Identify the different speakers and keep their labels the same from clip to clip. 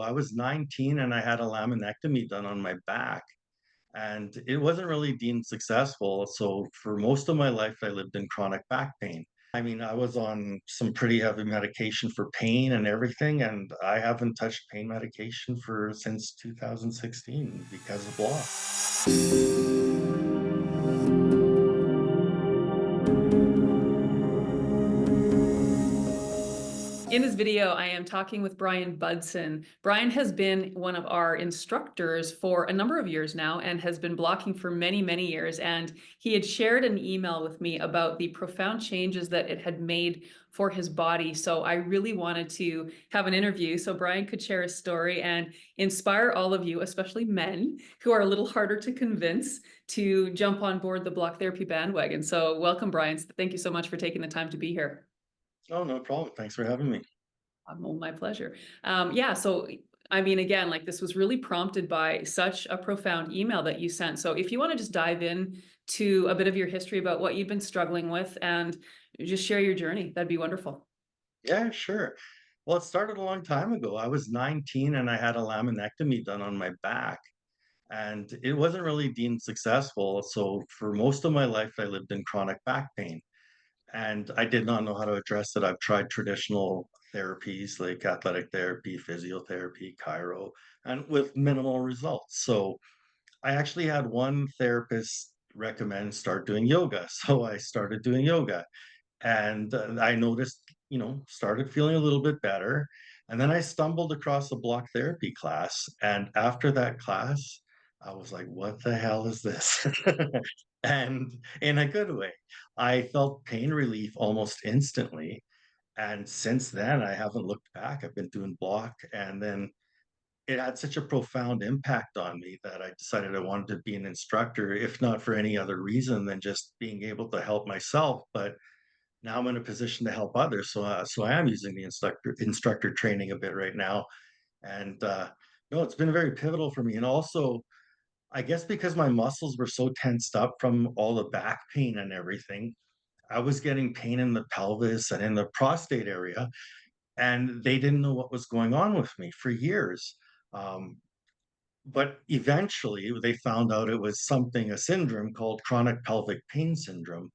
Speaker 1: I was 19 and I had a laminectomy done on my back, and it wasn't really deemed successful. So for most of my life, I lived in chronic back pain. I mean, I was on some pretty heavy medication for pain and everything, and I haven't touched pain medication for since 2016 because of block.
Speaker 2: In this video, I am talking with Brian Budzan. Brian has been one of our instructors for a number of years now and has been blocking for many, many years. And he had shared an email with me about the profound changes that it had made for his body. So I really wanted to have an interview so Brian could share his story and inspire all of you, especially men who are a little harder to convince, to jump on board the block therapy bandwagon. So welcome, Brian. Thank you so much for taking the time to be here.
Speaker 1: Oh, no problem. Thanks for having me.
Speaker 2: Oh, my pleasure. Yeah, so I mean, again, like this was really prompted by such a profound email that you sent. So if you want to just dive in to a bit of your history about what you've been struggling with and just share your journey, that'd be wonderful.
Speaker 1: Yeah, sure. Well, it started a long time ago. I was 19 and I had a laminectomy done on my back, and it wasn't really deemed successful. So for most of my life, I lived in chronic back pain, and I did not know how to address it. I've tried traditional therapies like athletic therapy, physiotherapy, chiro, and with minimal results. So I actually had one therapist recommend start doing yoga. So I started doing yoga, and I noticed, started feeling a little bit better. And then I stumbled across a block therapy class. And after that class, I was like, what the hell is this? And in a good way, I felt pain relief almost instantly. And since then, I haven't looked back. I've been doing block. And then it had such a profound impact on me that I decided I wanted to be an instructor, if not for any other reason than just being able to help myself. But now I'm in a position to help others. So I am using the instructor training a bit right now, and no, it's been very pivotal for me. And also, I guess because my muscles were so tensed up from all the back pain and everything, I was getting pain in the pelvis and in the prostate area, and they didn't know what was going on with me for years. Um, but eventually, they found out it was a syndrome called chronic pelvic pain syndrome,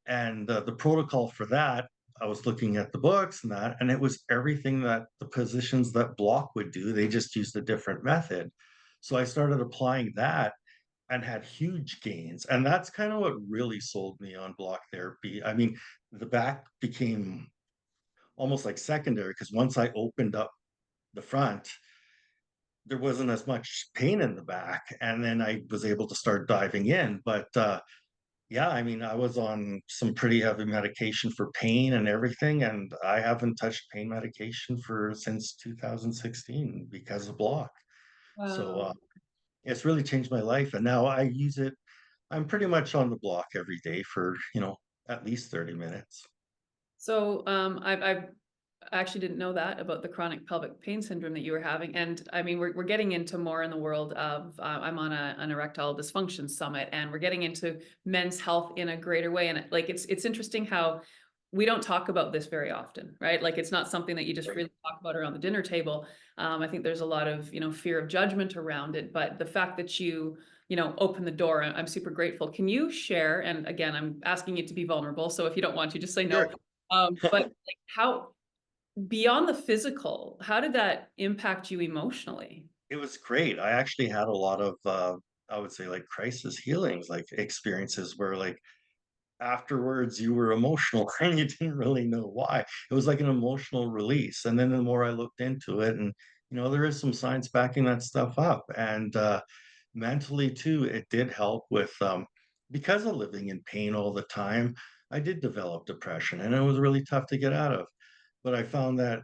Speaker 1: and the protocol for that, I was looking at the books and that, and it was everything that the positions that block would do. They just used a different method. So I started applying that and had huge gains. And that's kind of what really sold me on block therapy. I mean, the back became almost like secondary because once I opened up the front, there wasn't as much pain in the back. And then I was able to start diving in. But yeah, I mean, I was on some pretty heavy medication for pain and everything, and I haven't touched pain medication for since 2016 because of block. So
Speaker 2: Wow.
Speaker 1: it's really changed my life, and now I use it. I'm pretty much on the block every day for at least 30 minutes.
Speaker 2: So I've I actually didn't know that about the chronic pelvic pain syndrome that you were having. And I mean, we're getting into more in the world of, I'm on an erectile dysfunction summit, and we're getting into men's health in a greater way. And like, it's interesting how we don't talk about this very often, right? Like, it's not something that you just
Speaker 1: Right.
Speaker 2: really talk about around the dinner table. I think there's a lot of, fear of judgment around it, but the fact that you open the door, I'm super grateful. Can you share? And again, I'm asking you to be vulnerable. So if you don't want to, just say
Speaker 1: Sure.
Speaker 2: no. But like, how, beyond the physical, how did that impact you emotionally?
Speaker 1: It was great. I actually had a lot of, I would say, like crisis healings, like experiences where, like, afterwards you were emotional and you didn't really know why. It was like an emotional release. And then the more I looked into it, and there is some science backing that stuff up. And mentally too, it did help with because of living in pain all the time. I did develop depression, and it was really tough to get out of. But I found that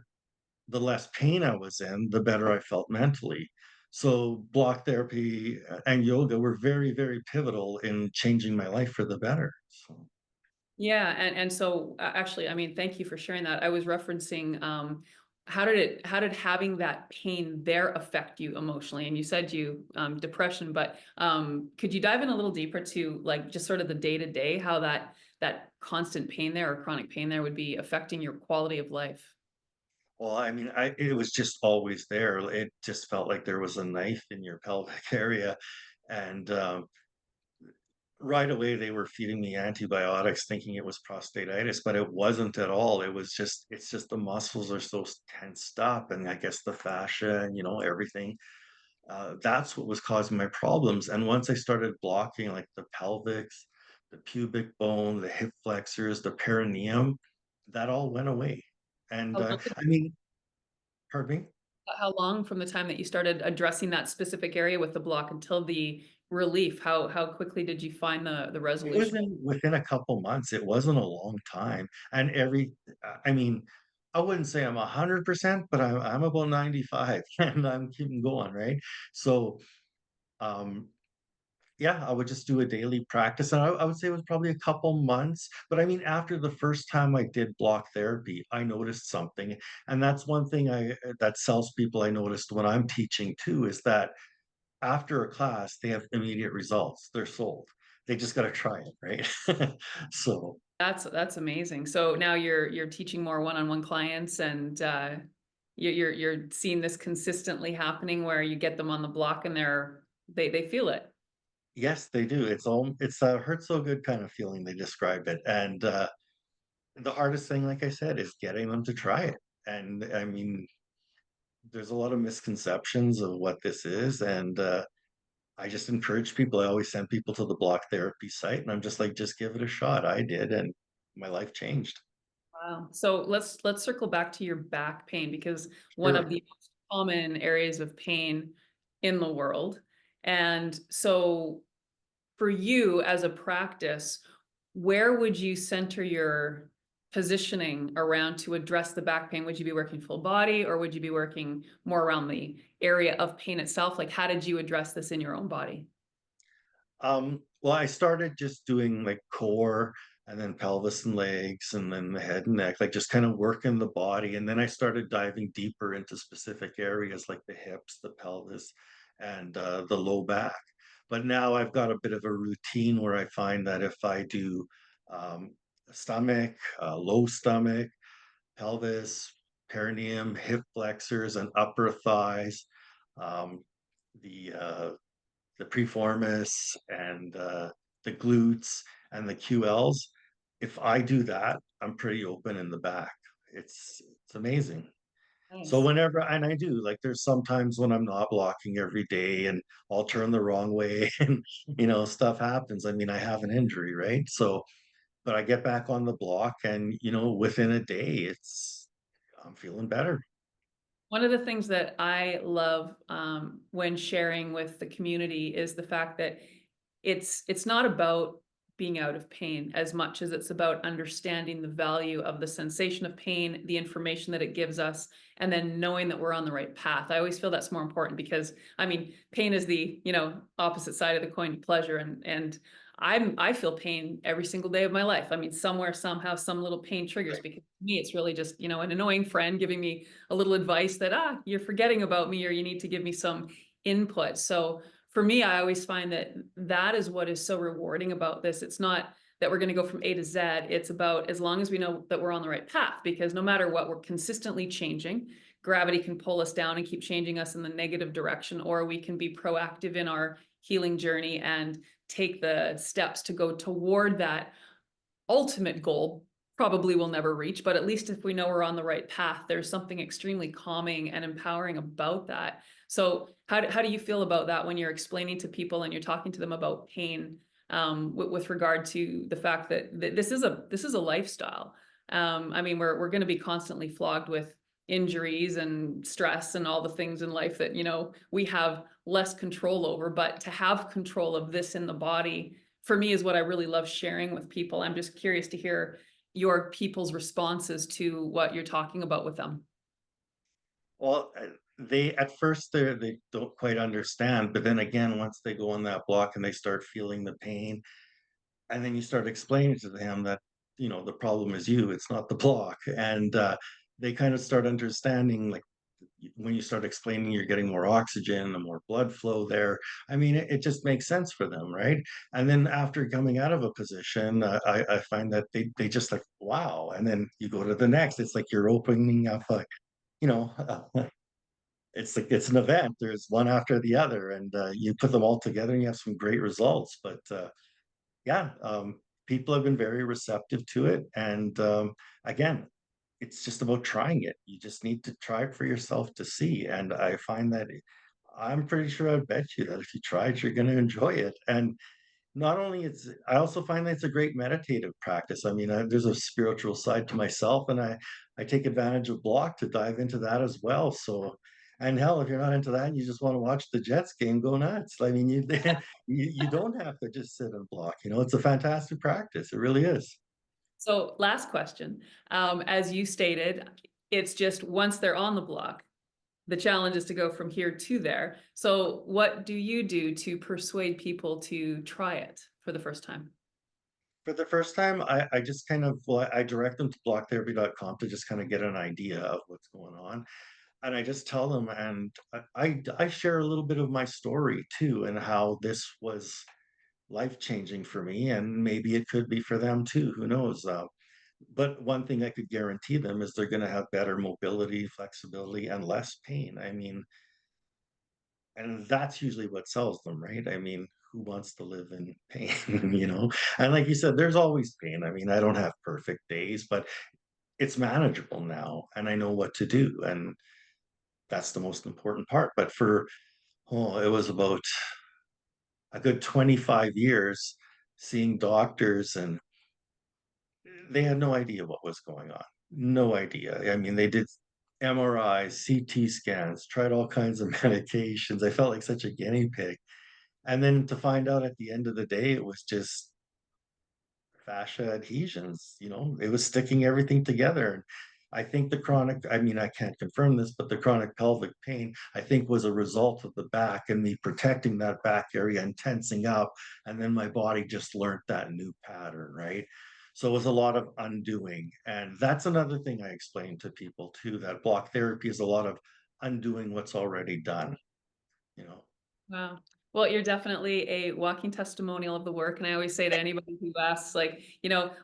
Speaker 1: the less pain I was in, the better I felt mentally. So block therapy and yoga were very, very pivotal in changing my life for the better. So.
Speaker 2: Yeah, and so actually, I mean, thank you for sharing that. I was referencing how did having that pain there affect you emotionally? And you said you depression, but could you dive in a little deeper to like just sort of the day to day, how that constant pain there or chronic pain there would be affecting your quality of life?
Speaker 1: Well, I mean, it was just always there. It just felt like there was a knife in your pelvic area, and, right away, they were feeding me antibiotics thinking it was prostatitis, but it wasn't at all. It's just the muscles are so tensed up, and I guess the fascia and, everything. That's what was causing my problems, and once I started blocking, like, the pelvics, the pubic bone, the hip flexors, the perineum, that all went away, and,
Speaker 2: How long did
Speaker 1: I mean pardon me?
Speaker 2: how long from the time that you started addressing that specific area with the block until the relief? How quickly did you find the
Speaker 1: It was
Speaker 2: resolution?
Speaker 1: within a couple months, it wasn't a long time, and I mean, I wouldn't say I'm 100%, but I'm about 95, and I'm keeping going, right? So, um, yeah, I would just do a daily practice, and I would say it was probably a couple months, but I mean, after the first time I did block therapy, I noticed something, and that's one thing that salespeople I noticed when I'm teaching too, is that after a class, they have immediate results. They're sold. They just gotta try it, right? So,
Speaker 2: That's amazing. So now you're teaching more one-on-one clients and, you're seeing this consistently happening where you get them on the block and they feel it.
Speaker 1: yes, they do. It's a hurt so good kind of feeling, they describe it, and, the hardest thing, like I said, is getting them to try it, and, I mean, there's a lot of misconceptions of what this is, and, I just encourage people. I always send people to the block therapy site, and I'm just like, "Just give it a shot." I did, and my life changed.
Speaker 2: Wow. So let's circle back to your back pain because one of
Speaker 1: Sure.
Speaker 2: the most common areas of pain in the world. And so for you as a practice, where would you center your positioning around to address the back pain? Would you be working full body or would you be working more around the area of pain itself? Like, how did you address this in your own body?
Speaker 1: Well, I started just doing like core and then pelvis and legs and then the head and neck, like just kind of working the body. And then I started diving deeper into specific areas like the hips, the pelvis, and the low back. But now I've got a bit of a routine where I find that if I do stomach, low stomach, pelvis, perineum, hip flexors, and upper thighs, um, the preformis and the glutes and the QLs. If I do that, I'm pretty open in the back. It's amazing. So
Speaker 2: Nice.
Speaker 1: whenever and I do, like there's sometimes when I'm not blocking every day and I'll turn the wrong way and stuff happens. I mean, I have an injury, right? So but I get back on the block and within a day I'm feeling better.
Speaker 2: One of the things that I love, when sharing with the community is the fact that it's not about being out of pain as much as it's about understanding the value of the sensation of pain, the information that it gives us, and then knowing that we're on the right path. I always feel that's more important because, I mean, pain is the, opposite side of the coin to pleasure, and I feel pain every single day of my life. I mean, somewhere, somehow, some little pain triggers because to me, it's really just, an annoying friend giving me a little advice that, you're forgetting about me or you need to give me some input. So for me, I always find that that is what is so rewarding about this. It's not that we're going to go from A to Z. It's about as long as we know that we're on the right path, because no matter what, we're consistently changing. Gravity can pull us down and keep changing us in the negative direction, or we can be proactive in our healing journey and take the steps to go toward that ultimate goal. Probably will never reach, but at least if we know we're on the right path, there's something extremely calming and empowering about that. So how do you feel about that when you're explaining to people and you're talking to them about pain, with regard to the fact that this is a lifestyle. I mean, we're going to be constantly flogged with injuries and stress and all the things in life that we have less control over, but to have control of this in the body for me is what I really love sharing with people. I'm just curious to hear your people's responses to what you're talking about with them.
Speaker 1: Well, they at first they don't quite understand, but then again, once they go on that block and they start feeling the pain, and then you start explaining to them that the problem is you, it's not the block, and they kind of start understanding. Like when you start explaining, you're getting more oxygen and more blood flow there. I mean, it just makes sense for them, right? And then after coming out of a position, I find that they just like wow, and then you go to the next. It's like you're opening up you know, it's an event. There's one after the other, and you put them all together, and you have some great results. But yeah, people have been very receptive to it, and again, it's just about trying it. You just need to try it for yourself to see. And I find that I'm pretty sure I bet you that if you try it, you're going to enjoy it. And not only it's I also find that it's a great meditative practice. I mean, there's a spiritual side to myself, and I take advantage of block to dive into that as well. So, and hell, if you're not into that and you just want to watch the Jets game, go nuts. I mean, you you don't have to just sit and block. You know, it's a fantastic practice. It really is.
Speaker 2: So last question. As you stated, it's just once they're on the block, the challenge is to go from here to there. So what do you do to persuade people to try it for the first time?
Speaker 1: For the first time, I just kind of well, I direct them to blocktherapy.com to just kind of get an idea of what's going on. And I just tell them, and I share a little bit of my story too, and how this was life changing for me, and maybe it could be for them too. Who knows? But one thing I could guarantee them is they're going to have better mobility, flexibility, and less pain. I mean, and that's usually what sells them, right? I mean, who wants to live in pain, you know? And like you said, there's always pain. I mean, I don't have perfect days, but it's manageable now, and I know what to do, and that's the most important part. But for it was about a good 25 years seeing doctors, and they had no idea what was going on. No idea. I mean, they did MRIs, CT scans, tried all kinds of medications. I felt like such a guinea pig. And then to find out at the end of the day, it was just fascia adhesions, you know, it was sticking everything together. And I think the chronic, I mean, I can't confirm this, but the chronic pelvic pain, I think, was a result of the back and me protecting that back area and tensing up. And then my body just learned that new pattern, right? So it was a lot of undoing. And that's another thing I explain to people too, that block therapy is a lot of undoing what's already done, you know.
Speaker 2: Wow. Well, you're definitely a walking testimonial of the work. And I always say to anybody who asks, like,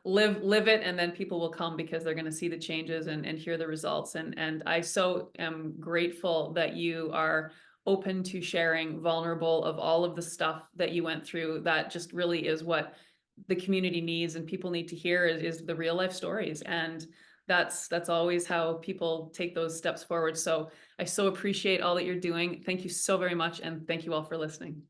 Speaker 2: live it, and then people will come because they're going to see the changes and hear the results. And I so am grateful that you are open to sharing vulnerable of all of the stuff that you went through. That just really is what the community needs and people need to hear is the real life stories. And that's always how people take those steps forward. So I so appreciate all that you're doing. Thank you so very much. And thank you all for listening.